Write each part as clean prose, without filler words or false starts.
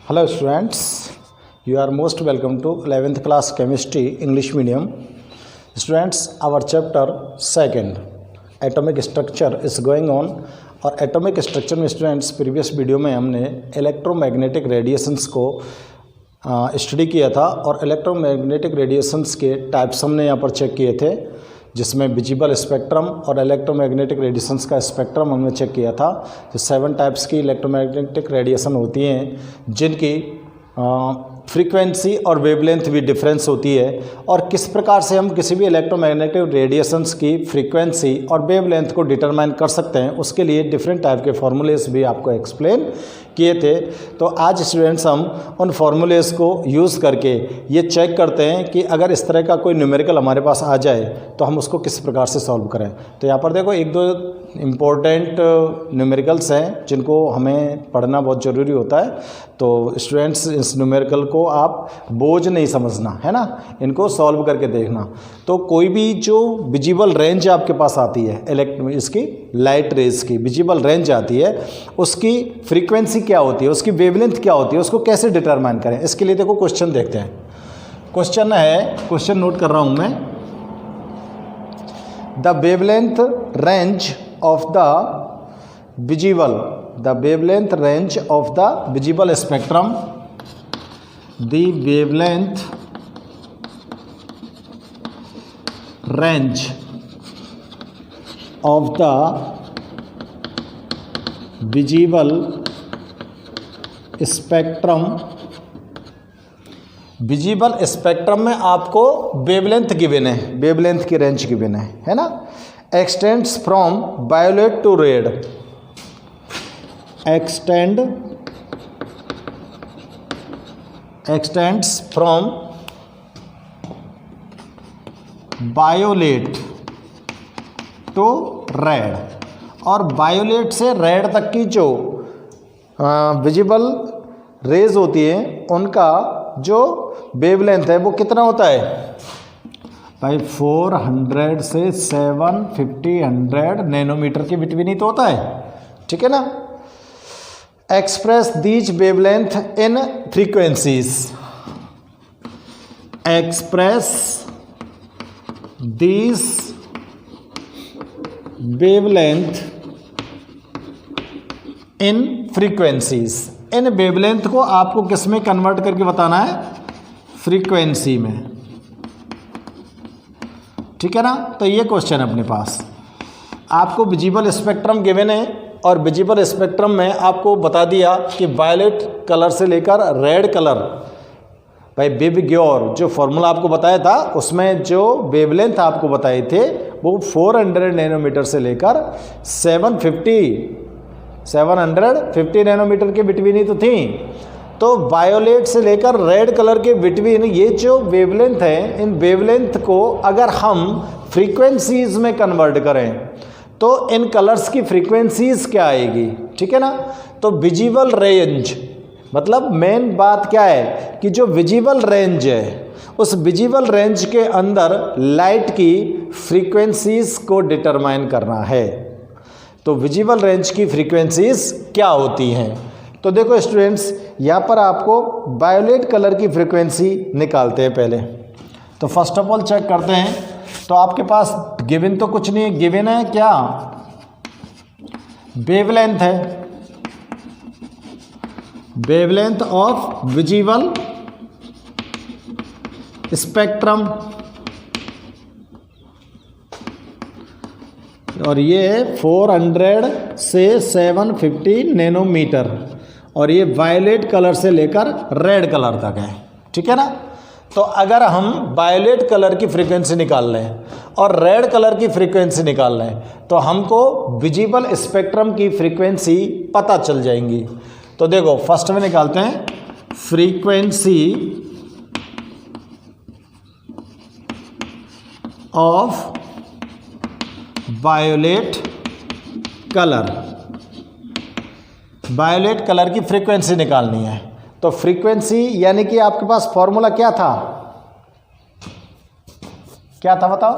Hello students, you are most welcome to 11th class chemistry English medium. Students, our chapter second atomic structure is going on और atomic structure में students previous video में हमने electromagnetic radiations को study किया था और electromagnetic radiations के types हमने यहाँ पर चेक किए थे, जिसमें विजिबल स्पेक्ट्रम और इलेक्ट्रोमैग्नेटिक रेडिएशंस का स्पेक्ट्रम हमने चेक किया था। जो 7 टाइप्स की इलेक्ट्रोमैग्नेटिक रेडिएशन होती हैं, जिनकी फ्रीक्वेंसी और वेवलेंथ भी डिफरेंस होती है, और किस प्रकार से हम किसी भी इलेक्ट्रोमैग्नेटिक रेडिएशंस की फ्रीक्वेंसी और वेवलेंथ को डिटरमाइन कर सकते हैं, उसके लिए डिफरेंट टाइप के फार्मूलेस भी आपको एक्सप्लेन किए थे। तो आज स्टूडेंट्स हम उन फार्मूलेस को यूज़ करके ये चेक करते हैं कि अगर इस तरह का कोई न्यूमेरिकल हमारे पास आ जाए तो हम उसको किस प्रकार से सॉल्व करें। तो यहाँ पर देखो एक दो इम्पोर्टेंट न्यूमेरिकल्स हैं जिनको हमें पढ़ना बहुत ज़रूरी होता है। तो स्टूडेंट्स इस न्यूमेरिकल को आप बोझ नहीं समझना, है ना, इनको सॉल्व करके देखना। तो कोई भी जो विजिबल रेंज आपके पास आती है इसकी लाइट रेज की विजिबल रेंज आती है, उसकी फ्रीक्वेंसी क्या होती है, उसकी वेवलेंथ क्या होती है, उसको कैसे डिटरमाइन करें। इसके लिए देखो क्वेश्चन देखते हैं। क्वेश्चन है, क्वेश्चन नोट कर रहा हूं मैं। The wavelength range of the wavelength range of the visible spectrum, the wavelength range of the visible spectrum. Visible spectrum में आपको वेवलेंथ गिवन है, वेवलेंथ की रेंज गिवन है ना। Extends from violet to red, extends from violet to red, और violet से red तक की जो विजिबल रेज होती है उनका जो वेवलेंथ है वो कितना होता है भाई, 400 से 750 नैनोमीटर के बिटवीन ही तो होता है, ठीक है ना। Express these wavelength in frequencies, express these wavelength in frequencies. In wavelength को आपको किस में कन्वर्ट करके बताना है, फ्रीक्वेंसी में, ठीक है ना। तो ये क्वेश्चन है अपने पास, आपको विजिबल स्पेक्ट्रम गिवन है और विजिबल स्पेक्ट्रम में आपको बता दिया कि वायलेट कलर से लेकर रेड कलर, भाई विबग्योर जो फॉर्मूला आपको बताया था उसमें जो वेवलेंथ आपको बताए थे वो 400 नैनोमीटर से लेकर 750 नैनोमीटर के बिटवीन ही तो थी। तो वायोलेट से लेकर रेड कलर के बिटवीन ये जो वेवलेंथ है, इन वेवलेंथ को अगर हम फ्रीक्वेंसीज में कन्वर्ट करें तो इन कलर्स की फ्रीक्वेंसीज क्या आएगी, ठीक है ना। तो विजिबल रेंज मतलब मेन बात क्या है कि जो विजिबल रेंज है उस विजिबल रेंज के अंदर लाइट की फ्रीक्वेंसीज को डिटरमाइन करना है। तो विजिबल रेंज की फ्रीक्वेंसीज क्या होती हैं, तो देखो स्टूडेंट्स यहाँ पर आपको वायोलेट कलर की फ्रीक्वेंसी निकालते हैं पहले। तो फर्स्ट ऑफ ऑल चेक करते हैं। तो आपके पास गिवन तो कुछ नहीं, गिवन है क्या, वेवलेंथ है, वेवलेंथ ऑफ विजिबल स्पेक्ट्रम, और ये 400 से 750 नैनोमीटर, और ये वायलेट कलर से लेकर रेड कलर तक है, ठीक है ना। तो अगर हम वायलेट कलर की फ्रीक्वेंसी निकाल लें और रेड कलर की फ्रीक्वेंसी निकाल लें तो हमको विजिबल स्पेक्ट्रम की फ्रीक्वेंसी पता चल जाएंगी। तो देखो फर्स्ट में निकालते हैं frequency of violet colour, violet colour की फ्रीक्वेंसी निकालनी है। तो फ्रीक्वेंसी यानी कि आपके पास फॉर्मूला क्या था, बताओ,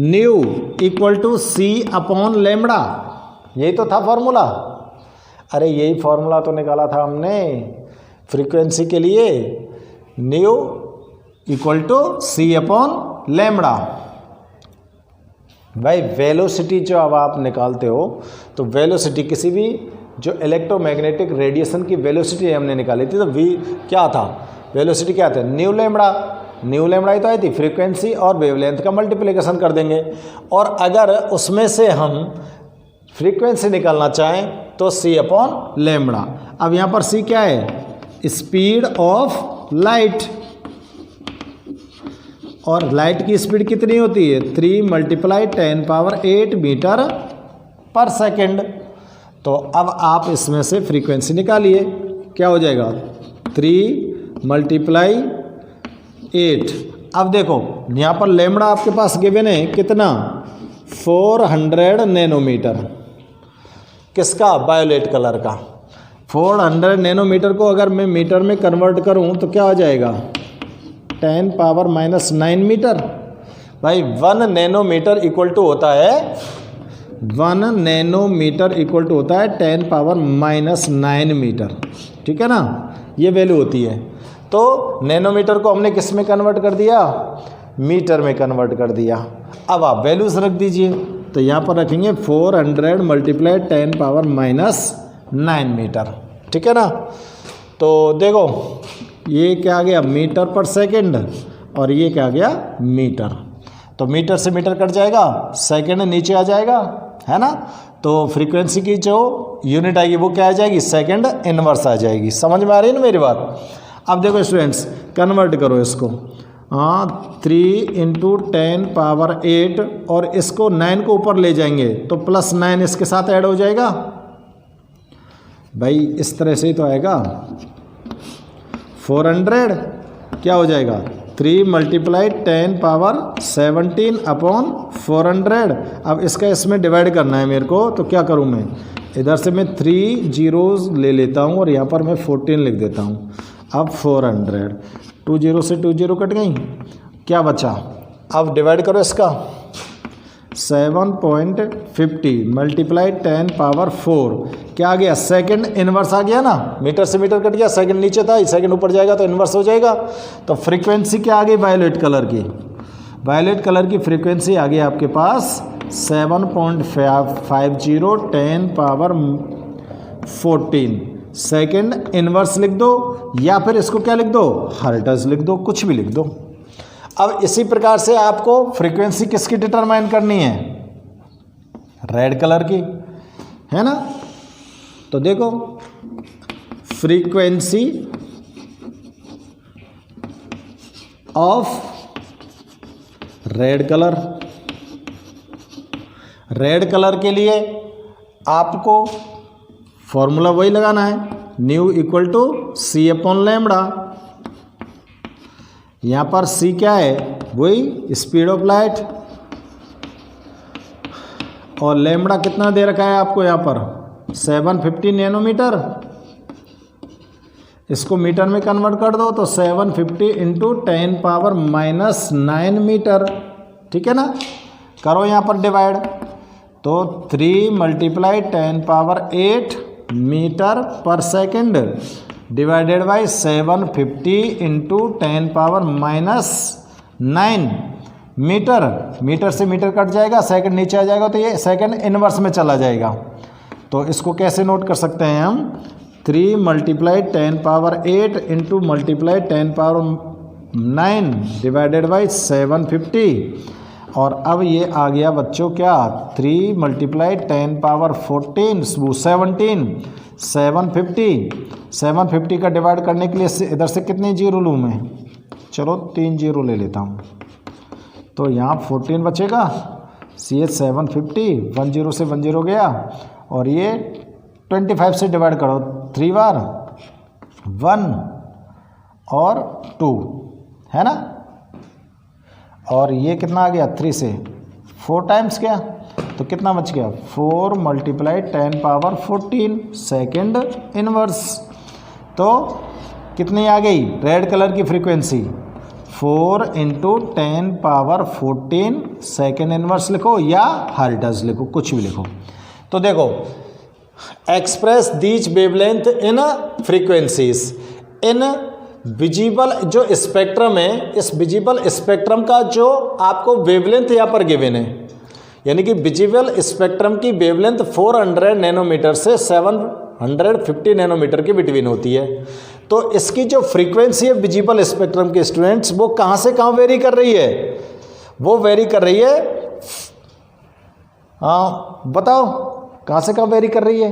nu equal to C upon lambda, यही तो था फॉर्मूला। अरे यही फॉर्मूला तो निकाला था हमने फ्रीक्वेंसी के लिए, nu equal to C upon lambda. भाई वेलोसिटी जो अब आप निकालते हो तो वेलोसिटी किसी भी जो इलेक्ट्रोमैग्नेटिक रेडिएशन की वेलोसिटी हमने निकाली थी, तो वी क्या था, वेलोसिटी क्या था, न्यू लैम्बडा। न्यू लैम्बडा ही तो आई थी, फ्रीक्वेंसी और वेवलेंथ का मल्टीप्लिकेशन कर देंगे। और अगर उसमें से हम फ्रीक्वेंसी निकालना चाहें तो सी अपॉन लैम्बडा। अब यहाँ पर सी क्या है, स्पीड ऑफ लाइट, और लाइट की स्पीड कितनी होती है, 3 × 10⁸ मीटर पर सेकेंड। तो अब आप इसमें से फ्रीक्वेंसी निकालिए, क्या हो जाएगा, 3 × 8। अब देखो यहाँ पर लैम्बडा आपके पास गिवन है कितना, 400 नैनोमीटर। किसका, वायोलेट कलर का। 400 नैनोमीटर को अगर मैं मीटर में कन्वर्ट करूँ तो क्या हो जाएगा, 10⁻⁹ मीटर। भाई 1 नैनोमीटर इक्वल टू होता है 1 नैनोमीटर इक्वल टू होता है 10⁻⁹ मीटर, ठीक है ना, ये वैल्यू होती है। तो नैनोमीटर को हमने किस में कन्वर्ट कर दिया, मीटर में कन्वर्ट कर दिया। अब आप वैल्यूज रख दीजिए, तो यहाँ पर रखेंगे 400 × 10⁻⁹ मीटर, ठीक है ना। तो देखो ये क्या आ गया, मीटर पर सेकंड, और ये क्या आ गया, मीटर। तो मीटर से मीटर कट जाएगा, सेकंड नीचे आ जाएगा, है ना। तो फ्रीक्वेंसी की जो यूनिट आएगी वो क्या आ जाएगी, सेकंड इनवर्स आ जाएगी। समझ में आ रही है ना मेरी बात। अब देखो स्टूडेंट्स, कन्वर्ट करो इसको, 3 × 10⁸, और इसको 9 को ऊपर ले जाएंगे तो +9 इसके साथ ऐड हो जाएगा। भाई इस तरह से ही तो आएगा, 400 क्या हो जाएगा, 3 × 10⁻17/400। अब इसका इसमें डिवाइड करना है मेरे को, तो क्या करूँ मैं, इधर से मैं 3 zeros ले लेता हूँ और यहाँ पर मैं 14 लिख देता हूँ। अब 400, 2 0 से 2 0 कट गई, क्या बचा, अब डिवाइड करो इसका, 7.50 × 10⁴ क्या आ गया, सेकंड इनवर्स आ गया ना। मीटर से मीटर कट गया, सेकंड नीचे था, सेकंड ऊपर जाएगा तो इनवर्स हो जाएगा। तो फ्रीक्वेंसी क्या आ गई, वायलेट कलर की, वायलेट कलर की फ्रीक्वेंसी आ गई आपके पास 7.50 10⁻14। सेकंड इनवर्स लिख दो, या फिर इसको क्या लिख दो, हर्ट्ज लिख दो, कुछ भी लिख दो। अब इसी प्रकार से आपको फ्रीक्वेंसी किसकी डिटरमाइन करनी है, रेड कलर की, है ना। तो देखो frequency of red colour, red colour के लिए आपको फॉर्मूला वही लगाना है, nu equal to C upon lambda. यहाँ पर सी क्या है, वही स्पीड ऑफ लाइट, और लैम्बडा कितना दे रखा है आपको यहाँ पर, 750 नैनोमीटर। इसको मीटर में कन्वर्ट कर दो तो 750 × 10⁻⁹ मीटर, ठीक है ना। करो यहाँ पर डिवाइड, तो 3 × 10⁸ metre per second divided by 750 × 10⁻⁹ metre. Metre से मीटर कट जाएगा, सेकंड नीचे आ जाएगा, तो ये सेकंड इनवर्स में चला जाएगा। तो इसको कैसे नोट कर सकते हैं हम, 3 × 10⁸ × 10⁻⁹ डिवाइडेड बाई 750। और अब ये आ गया बच्चों क्या, 3 × 10⁻14 17 750 का डिवाइड करने के लिए इधर से कितने जीरो लूँ मैं, चलो 3 जीरो ले लेता हूँ, तो यहाँ 14 बचेगा, सी 750, 1 0 से 1 0 गया, और ये 25 से डिवाइड करो, 3 बार 1 और 2, है ना। और ये कितना आ गया, 3 से 4 टाइम्स क्या, तो कितना बच गया, 4 × 10⁻14 सेकंड इनवर्स। तो कितनी आ गई रेड कलर की फ्रीक्वेंसी, 4 × 10⁻14 सेकंड इनवर्स लिखो या हर्ट्ज लिखो, कुछ भी लिखो। तो देखो, express these wavelength in frequencies in visible जो स्पेक्ट्रम है, इस विजिबल स्पेक्ट्रम का जो आपको वेवलेंथ यहाँ पर गिवन है, यानी कि विजिबल स्पेक्ट्रम की वेवलेंथ 400 नैनोमीटर से 750 नैनोमीटर के बिटवीन होती है। तो इसकी जो फ्रीक्वेंसी है विजिबल स्पेक्ट्रम के स्टूडेंट्स, वो कहाँ से कहाँ वेरी कर रही है? वो वेरी कर रही है, हाँ बताओ कहाँ से कहाँ वेरी कर रही है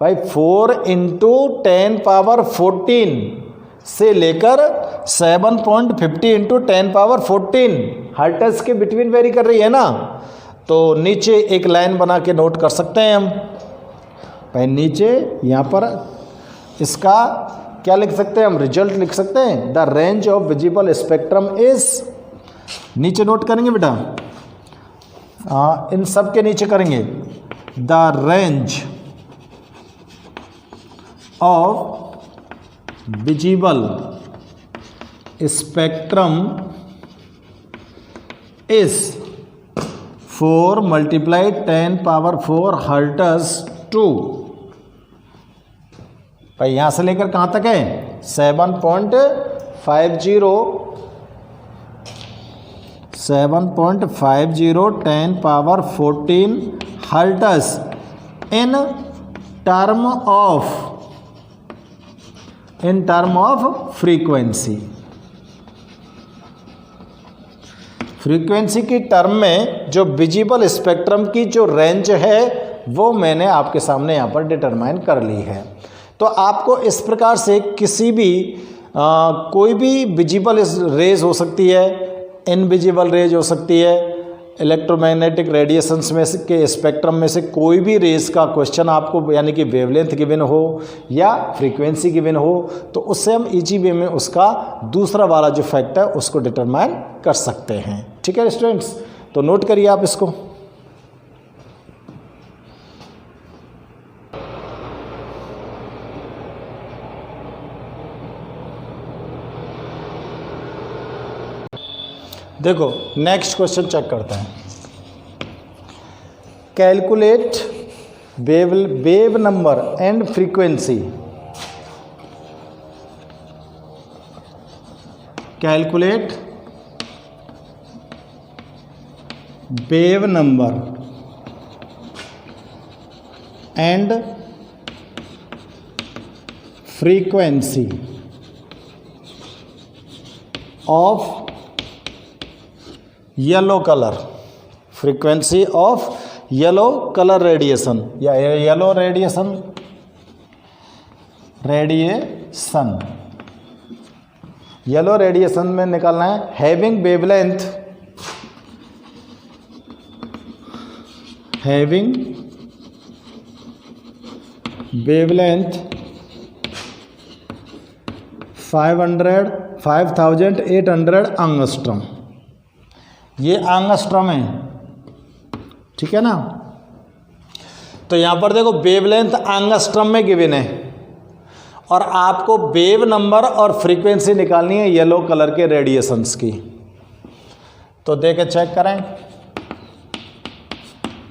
भाई? 4 × 10⁻14 से लेकर 7.50 × 10⁻14 हर्ट्ज के बिटवीन वेरी कर रही है ना। तो नीचे एक लाइन बना के नोट कर सकते हैं हम भाई। नीचे यहाँ पर इसका क्या लिख सकते हैं हम? रिजल्ट लिख सकते हैं, the range of visible spectrum is, नीचे नोट करेंगे बेटा, हाँ इन सब के नीचे करेंगे, the range of visible spectrum is 4 × 10⁻4 hertz to, भाई यहां से लेकर कहां तक है? 7.50 10⁻14 hertz in term of frequency. Frequency की टर्म में जो विजिबल स्पेक्ट्रम की जो रेंज है वो मैंने आपके सामने यहाँ पर डिटरमाइन कर ली है। तो आपको इस प्रकार से किसी भी कोई भी विजिबल रेज हो सकती है, इनविजिबल रेज हो सकती है, इलेक्ट्रोमैग्नेटिक रेडिएशंस में से के स्पेक्ट्रम में से कोई भी रेज का क्वेश्चन आपको, यानी कि वेवलेंथ गिवन हो या फ्रीक्वेंसी गिवन हो, तो उससे हम इजी वे में उसका दूसरा वाला जो फैक्ट है उसको डिटरमाइन कर सकते हैं। ठीक है स्टूडेंट्स, तो नोट करिए आप इसको। देखो नेक्स्ट क्वेश्चन चेक करते हैं। Calculate wave number and frequency. Calculate wave number and frequency of yellow colour, frequency of yellow colour radiation या येलो रेडिएशन येलो रेडिएशन में निकालना है। हैविंग वेवलेंथ 5800 एंगस्ट्रॉम, ये एंगस्ट्रॉम है, ठीक है ना। तो यहां पर देखो वेवलेंथ एंगस्ट्रॉम में गिवन है और आपको वेव नंबर और फ्रीक्वेंसी निकालनी है येलो कलर के रेडिएशंस की। तो देखे चेक करें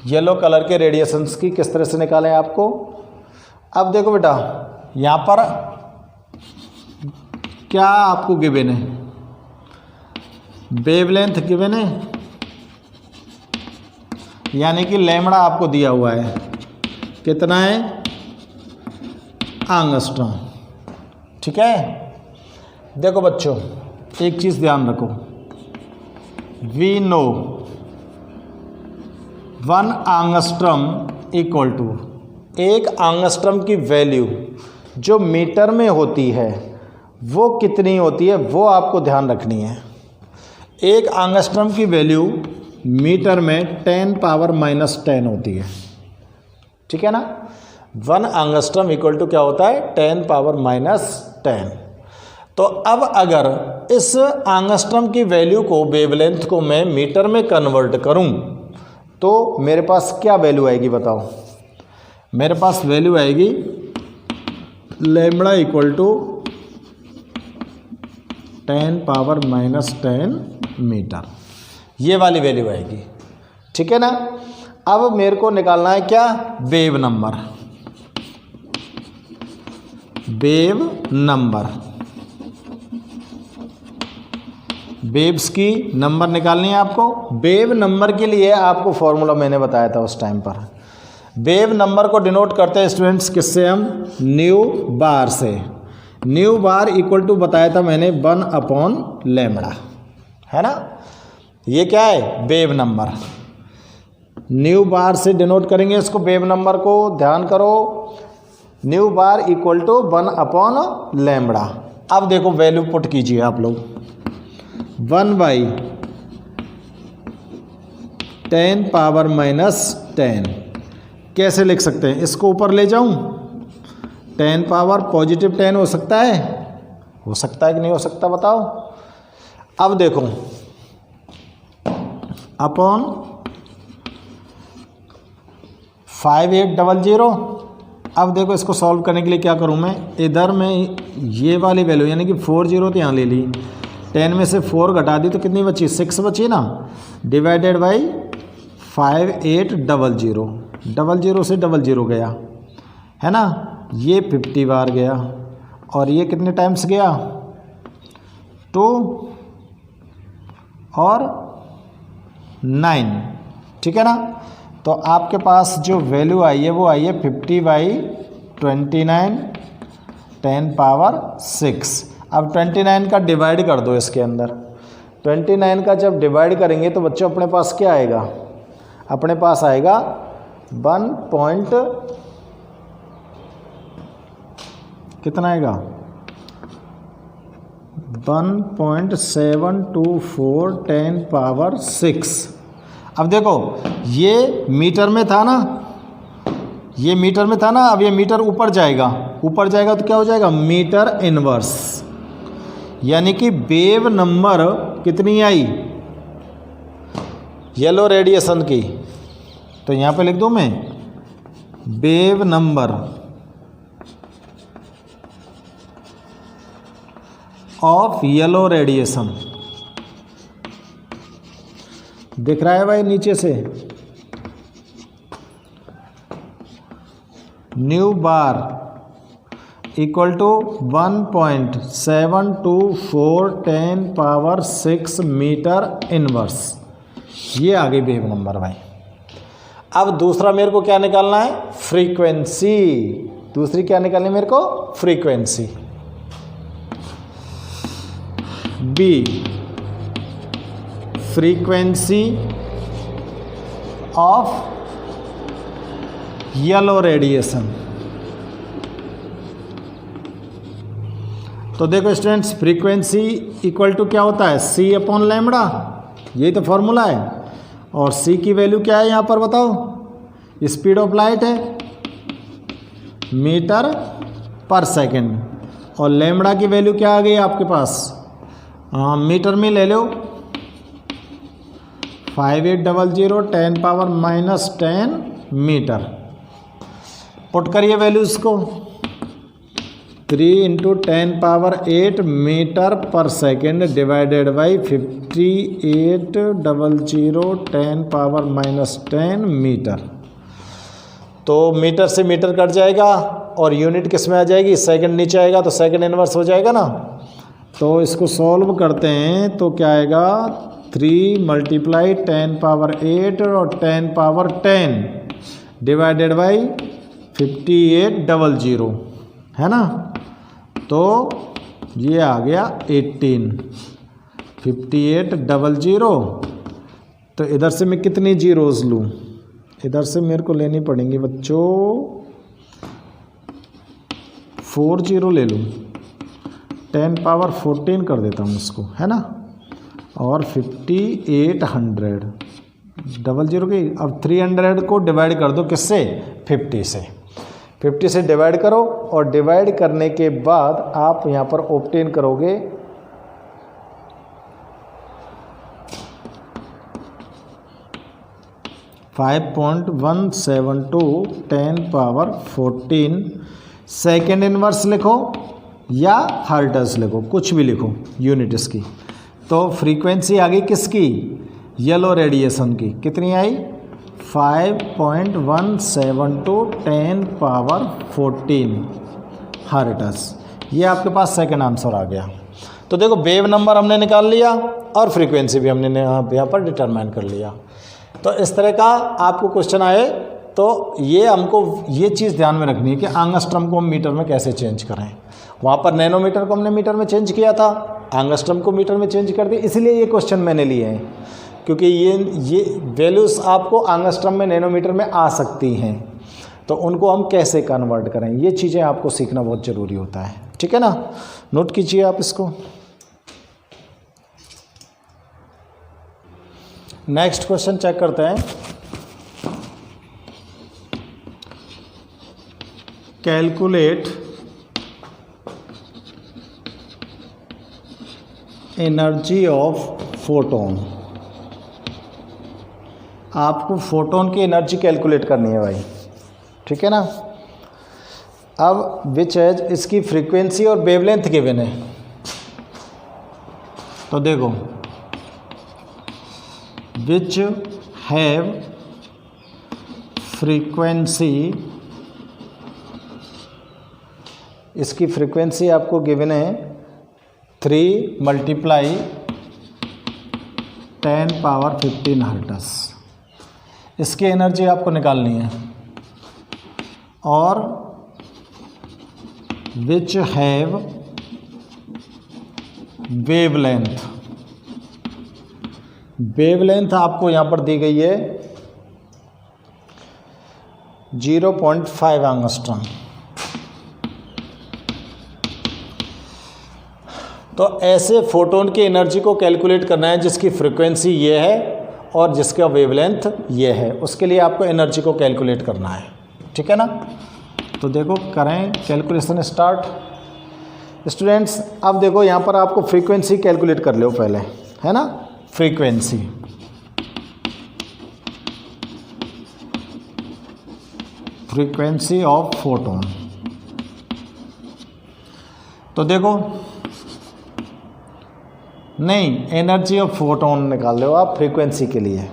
येलो कलर के रेडिएशंस की किस तरह से निकालें आपको। अब देखो बेटा यहां पर क्या आपको गिवन है, वेवलेंथ गिवन है, यानी कि लैम्बडा आपको दिया हुआ है, कितना है? एंगस्ट्रॉम। ठीक है, देखो बच्चों एक चीज ध्यान रखो, we know 1 angstrom equal to, एक एंगस्ट्रॉम की वैल्यू जो मीटर में होती है वो कितनी होती है, वो आपको ध्यान रखनी है। एक एंगस्ट्रॉम की वैल्यू मीटर में 10⁻−10 होती है, ठीक है ना। 1 एंगस्ट्रॉम इक्वल टू क्या होता है? 10⁻−10। तो अब अगर इस एंगस्ट्रॉम की वैल्यू को, वेवलेंथ को मैं मीटर में कन्वर्ट करूं तो मेरे पास क्या वैल्यू आएगी बताओ? मेरे पास वैल्यू आएगी लैम्बडा इक्वल टू 10⁻−10 मीटर, ये वाली वैल्यू आएगी, ठीक है ना। अब मेरे को निकालना है क्या, wave number. Wave number, waves की नंबर निकालनी है आपको। वेव नंबर के लिए आपको फॉर्मूला मैंने बताया था उस टाइम पर। वेव नंबर को डिनोट करते हैं स्टूडेंट्स किससे, हम न्यू बार से। न्यू बार इक्वल टू बताया था मैंने 1/λ, है ना। ये क्या है, वेव नंबर। न्यू बार से डिनोट करेंगे इसको, वेव नंबर को। ध्यान करो, न्यू बार इक्वल टू 1/λ। अब देखो वैल्यू पुट कीजिए आप लोग। 1/10⁻⁻10 कैसे लिख सकते हैं, इसको ऊपर ले जाऊं, 10 पावर पॉजिटिव 10 हो सकता है, हो सकता है कि नहीं हो सकता बताओ। अब देखो अपॉन 5800। अब देखो इसको सॉल्व करने के लिए क्या करूं मैं, इधर में ये वाली वैल्यू यानी कि 40 तो यहाँ ले ली, 10 में से 4 घटा दी तो कितनी बची, 6 बची ना, डिवाइडेड बाई 5800। 00 से 00 गया, है ना। ये 50 बार गया और ये कितने टाइम्स गया, 2 और 9, ठीक है ना। तो आपके पास जो वैल्यू आई है वो आई है 50/29 10⁻6। अब 29 का डिवाइड कर दो इसके अंदर। 29 का जब डिवाइड करेंगे तो बच्चों अपने पास क्या आएगा, अपने पास आएगा 1 कितना आएगा, 1.724 10⁻6। अब देखो ये मीटर में था ना, ये मीटर में था ना, अब ये मीटर ऊपर जाएगा, ऊपर जाएगा तो क्या हो जाएगा, मीटर इनवर्स। यानी कि वेव नंबर कितनी आई, येलो रेडिएशन की, तो यहाँ पे लिख दूँ मैं wave number of yellow radiation. दिख रहा है भाई नीचे से, nu bar equal to 1.724 10⁻6 metre inverse. ये आ गई वेव नंबर भाई। अब दूसरा मेरे को क्या निकालना है, फ्रीक्वेंसी। दूसरी क्या निकालनी है मेरे को, frequency. B, frequency of yellow radiation. तो देखो स्टूडेंट्स, फ्रीक्वेंसी इक्वल टू क्या होता है, C/λ, यही तो फॉर्मूला है। और C की वैल्यू क्या है यहाँ पर बताओ, स्पीड ऑफ लाइट है मीटर पर सेकंड, और लैम्बडा की वैल्यू क्या आ गई आपके पास, मीटर में ले लो, 5800 10⁻−10 मीटर। पुट करिए वैल्यूज़ को, 3 × 10⁸ मीटर पर सेकेंड डिवाइडेड बाई 5800 10⁻−10 मीटर। तो मीटर से मीटर कट जाएगा और यूनिट किस में आ जाएगी, सेकंड नीचे आएगा तो सेकंड इनवर्स हो जाएगा ना। तो इसको सॉल्व करते हैं तो क्या आएगा, 3 × 10⁸ और 10⁻10 डिवाइडेड बाई 5800, है ना। तो ये आ गया 18, 5800। तो इधर से मैं कितनी जीरोज़ लूँ, इधर से मेरे को लेनी पड़ेंगी बच्चों 4 जीरो ले लूँ, 10⁻14 कर देता हूँ इसको, है ना। और 5800 00 की। अब 300 को डिवाइड कर दो किससे, 50 से। 50 से डिवाइड करो और डिवाइड करने के बाद आप यहाँ पर ऑब्टेन करोगे 5.172 10⁻14 सेकेंड इनवर्स लिखो या हर्ट्ज लिखो, कुछ भी लिखो यूनिट इसकी। तो फ्रीक्वेंसी आ गई किसकी, येलो रेडिएशन की, कितनी आई 5.17 to 10⁻14 हर्ट्ज। ये आपके पास सेकंड आंसर आ गया। तो देखो वेव नंबर हमने निकाल लिया और फ्रीक्वेंसी भी हमने यहाँ पर डिटरमाइन कर लिया। तो इस तरह का आपको क्वेश्चन आए तो ये हमको ये चीज़ ध्यान में रखनी है कि एंगस्ट्रम को हम मीटर में कैसे चेंज करें। वहाँ पर नैनोमीटर को हमने मीटर में चेंज किया था, एंगस्ट्रम को मीटर में चेंज कर दिया, इसलिए ये क्वेश्चन मैंने लिए हैं क्योंकि ये वैल्यूज़ आपको एंगस्ट्रम में नैनोमीटर में आ सकती हैं, तो उनको हम कैसे कन्वर्ट करें, ये चीज़ें आपको सीखना बहुत ज़रूरी होता है। ठीक है ना, नोट कीजिए आप इसको। नेक्स्ट क्वेश्चन चेक करते हैं। Calculate energy of photon. आपको फोटोन की एनर्जी कैलकुलेट करनी है भाई, ठीक है ना। अब विच एज इसकी फ्रीक्वेंसी और वेवलेंथ गिवन है। तो देखो विच हैव फ्रीक्वेंसी, इसकी फ्रीक्वेंसी आपको गिवन है 3 × 10⁻15 हर्ट्ज। इसकी एनर्जी आपको निकालनी है। और विच हैव वेवलेंथ, वेवलेंथ आपको यहाँ पर दी गई है 0.5 एंगस्ट्रॉम। तो ऐसे फोटोन की एनर्जी को कैलकुलेट करना है जिसकी फ्रीक्वेंसी ये है और जिसका वेवलेंथ ये है, उसके लिए आपको एनर्जी को कैलकुलेट करना है। ठीक है ना, तो देखो करें कैलकुलेशन स्टार्ट। स्टूडेंट्स अब देखो यहाँ पर आपको फ्रीक्वेंसी कैलकुलेट कर लो पहले, है ना। Frequency of photon. तो देखो नहीं, एनर्जी ऑफ फोटोन निकाल लो आप फ्रीक्वेंसी के लिए।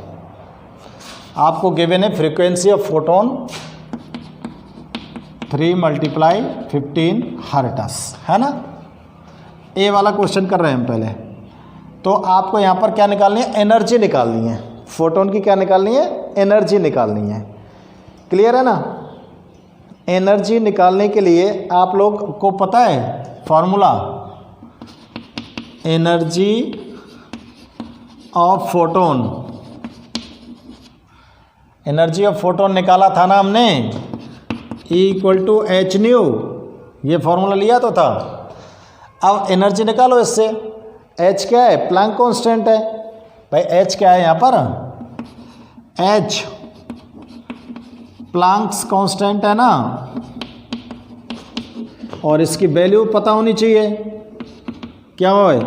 आपको गिवन है फ्रीक्वेंसी ऑफ फोटोन 3 × 15 हर्ट्ज, है ना। ए वाला क्वेश्चन कर रहे हैं हम पहले। तो आपको यहाँ पर क्या निकालनी है, एनर्जी निकालनी है। फोटोन की क्या निकालनी है, एनर्जी निकालनी है। क्लियर है ना। एनर्जी निकालने के लिए आप लोग को पता है formula, energy of photon. Energy of photon निकाला था ना हमने, E = h², ये फॉर्मूला लिया तो था। अब एनर्जी निकालो इससे। h क्या है, प्लैंक कांस्टेंट है भाई। h क्या है यहाँ पर, h प्लैंक्स कांस्टेंट है ना, और इसकी वैल्यू पता होनी चाहिए। क्या है,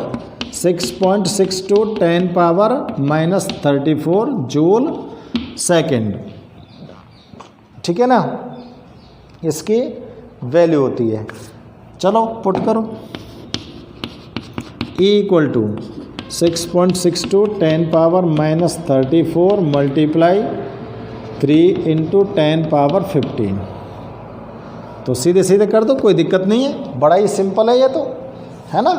6.62 10⁻−34 जूल सेकेंड। ठीक है ना, इसकी वैल्यू होती है। चलो पुट करो, E = 6.62 10⁻−34 × 3 × 10⁻15। तो सीधे सीधे कर दो, कोई दिक्कत नहीं है, बड़ा ही सिंपल है ये तो, है ना।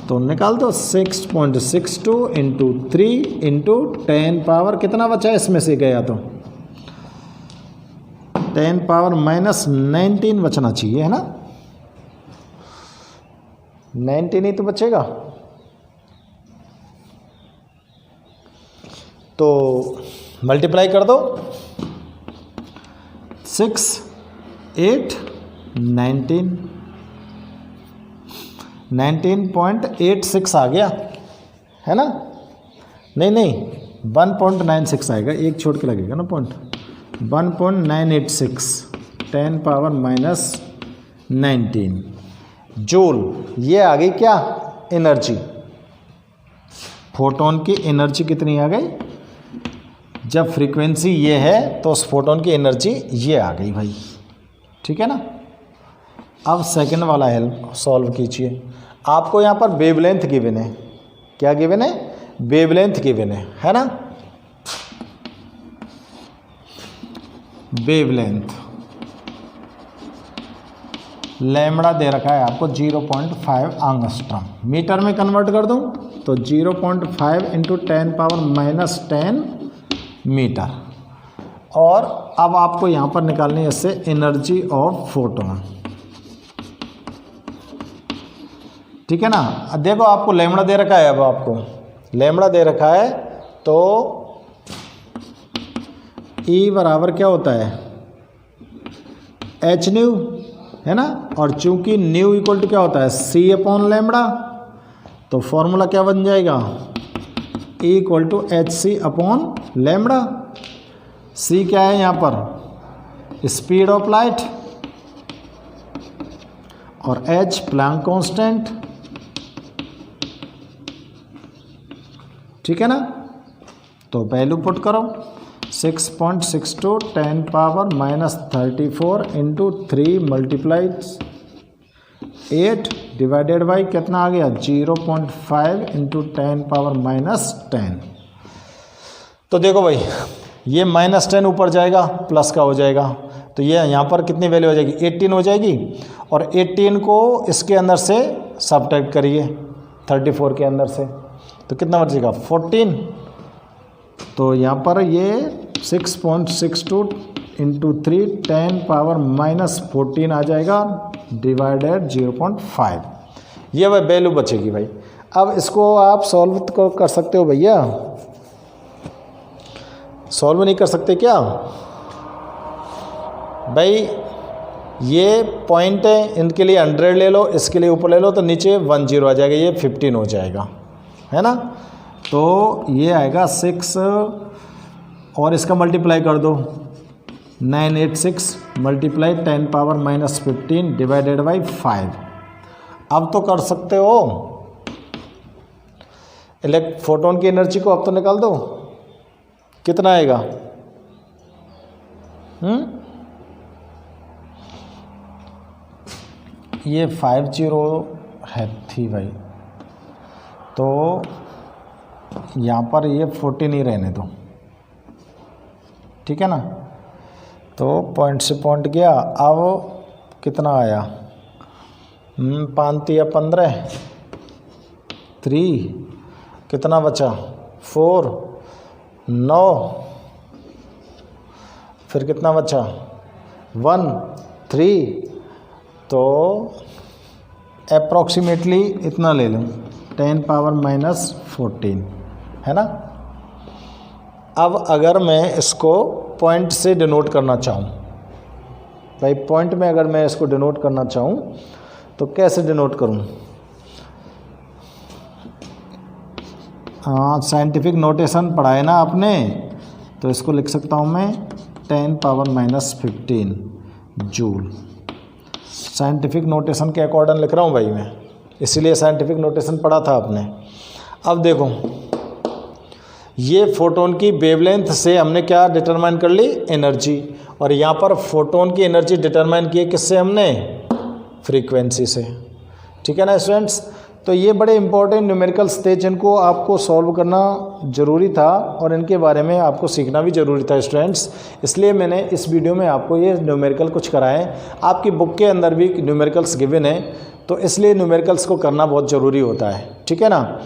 तो निकाल दो 6.62 × 3 × 10 कितना बचा है इसमें से गया तो 10⁻−19 बचना चाहिए, है ना। 19 ही तो बचेगा। तो मल्टीप्लाई कर दो, 6 8 19 19.86 आ गया, है ना। नहीं 1.96 आएगा, एक छोड़ के लगेगा ना पॉइंट। 1.986 10⁻−19 जूल। ये आ गई क्या, एनर्जी। फोटोन की एनर्जी कितनी आ गई, जब फ्रीक्वेंसी ये है तो उस फोटोन की एनर्जी ये आ गई भाई। ठीक है ना। अब सेकंड वाला हेल्प सॉल्व कीजिए। आपको यहाँ पर वेवलेंथ गिवन है। क्या गिवन है, वेवलेंथ गिवन है ना। वेवलेंथ लैम्बडा दे रखा है आपको 0.5 एंगस्ट्रॉम, मीटर में कन्वर्ट कर दूं तो 0.5 इंटू 10⁻⁻10 मीटर। और अब आपको यहाँ पर निकालनी है इससे एनर्जी ऑफ फोटोन, ठीक है ना। देखो आपको लैम्बडा दे रखा है, अब आपको लैम्बडा दे रखा है तो E बराबर क्या होता है एच न्यू, है ना। और चूंकि न्यू इक्वल टू क्या होता है C अपॉन लैम्बडा, तो फॉर्मूला क्या बन जाएगा E equal to HC upon lambda. C क्या है यहाँ पर स्पीड ऑफ लाइट और H प्लैंक कांस्टेंट, ठीक है ना। तो वैल्यू पुट करो 6.62 10⁻⁻34 इंटू 3 मल्टीप्लाई 8 डिवाइडेड बाई कितना आ गया 0.5 इंटू 10⁻⁻10। तो देखो भाई ये -10 ऊपर जाएगा प्लस का हो जाएगा, तो ये यहाँ पर कितनी वैल्यू हो जाएगी 18 हो जाएगी। और 18 को इसके अंदर से सबट्रैक्ट करिए 34 के अंदर से, तो कितना बचेगा 14। तो यहाँ पर ये 6.62 इंटू 3 10⁻⁻14 आ जाएगा डिवाइडेड 0.5, ये वह वैल्यू बचेगी भाई। अब इसको आप सॉल्व तो कर सकते हो भैया, सॉल्व नहीं कर सकते क्या भाई। ये पॉइंट है, इनके लिए 100 ले लो, इसके लिए ऊपर ले लो तो नीचे 10 आ जाएगा, ये 15 हो जाएगा, है ना। तो ये आएगा 6 और इसका मल्टीप्लाई कर दो 986 मल्टीप्लाई 10⁻⁻15 डिवाइडेड बाई 5। अब तो कर सकते हो फोटोन की एनर्जी को, अब तो निकाल दो कितना आएगा। ये 50 है थी भाई, तो यहाँ पर ये 14 ही रहने दो, ठीक है ना। तो पॉइंट से पॉइंट गया, अब कितना आया 5 या 15 3 कितना बचा 4 9 फिर कितना बचा 1 3, तो अप्रॉक्सीमेटली इतना ले लूँ 10⁻⁻14, है ना। अब अगर मैं इसको पॉइंट से डिनोट करना चाहूँ भाई, पॉइंट में अगर मैं इसको डिनोट करना चाहूँ तो कैसे डिनोट करूँ। हाँ साइंटिफिक नोटेशन पढ़ा है ना आपने, तो इसको लिख सकता हूँ मैं 10⁻⁻15 जूल। साइंटिफिक नोटेशन के अकॉर्डिंग लिख रहा हूँ भाई मैं, इसीलिए साइंटिफिक नोटेशन पढ़ा था आपने। अब देखो ये फोटोन की वेवलेंथ से हमने क्या डिटरमाइन कर ली एनर्जी, और यहाँ पर फोटोन की एनर्जी डिटरमाइन की किससे हमने फ्रीक्वेंसी से, ठीक है ना स्टूडेंट्स। तो ये बड़े इंपॉर्टेंट न्यूमेरिकल्स थे जिनको आपको सॉल्व करना ज़रूरी था और इनके बारे में आपको सीखना भी ज़रूरी था स्टूडेंट्स, इसलिए मैंने इस वीडियो में आपको ये न्यूमेरिकल कुछ कराए। आपकी बुक के अंदर भी न्यूमेरिकल्स गिवन है, तो इसलिए न्यूमेरिकल्स को करना बहुत ज़रूरी होता है, ठीक है ना।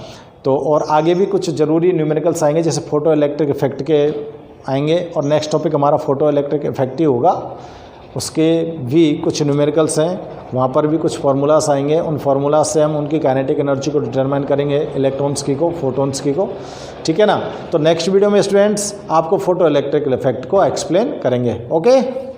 तो और आगे भी कुछ ज़रूरी न्यूमेरिकल्स आएंगे, जैसे फोटो इलेक्ट्रिक इफेक्ट के आएंगे, और नेक्स्ट टॉपिक हमारा फोटो इलेक्ट्रिक इफेक्ट ही होगा। उसके भी कुछ न्यूमेरिकल्स हैं, वहाँ पर भी कुछ फार्मूलास आएंगे, उन फार्मूलाज से हम उनकी काइनेटिक एनर्जी को डिटरमाइन करेंगे, इलेक्ट्रॉन्स की को, फोटोन्स की को, ठीक है ना। तो नेक्स्ट वीडियो में स्टूडेंट्स आपको फोटो इलेक्ट्रिक इफेक्ट को एक्सप्लेन करेंगे। ओके।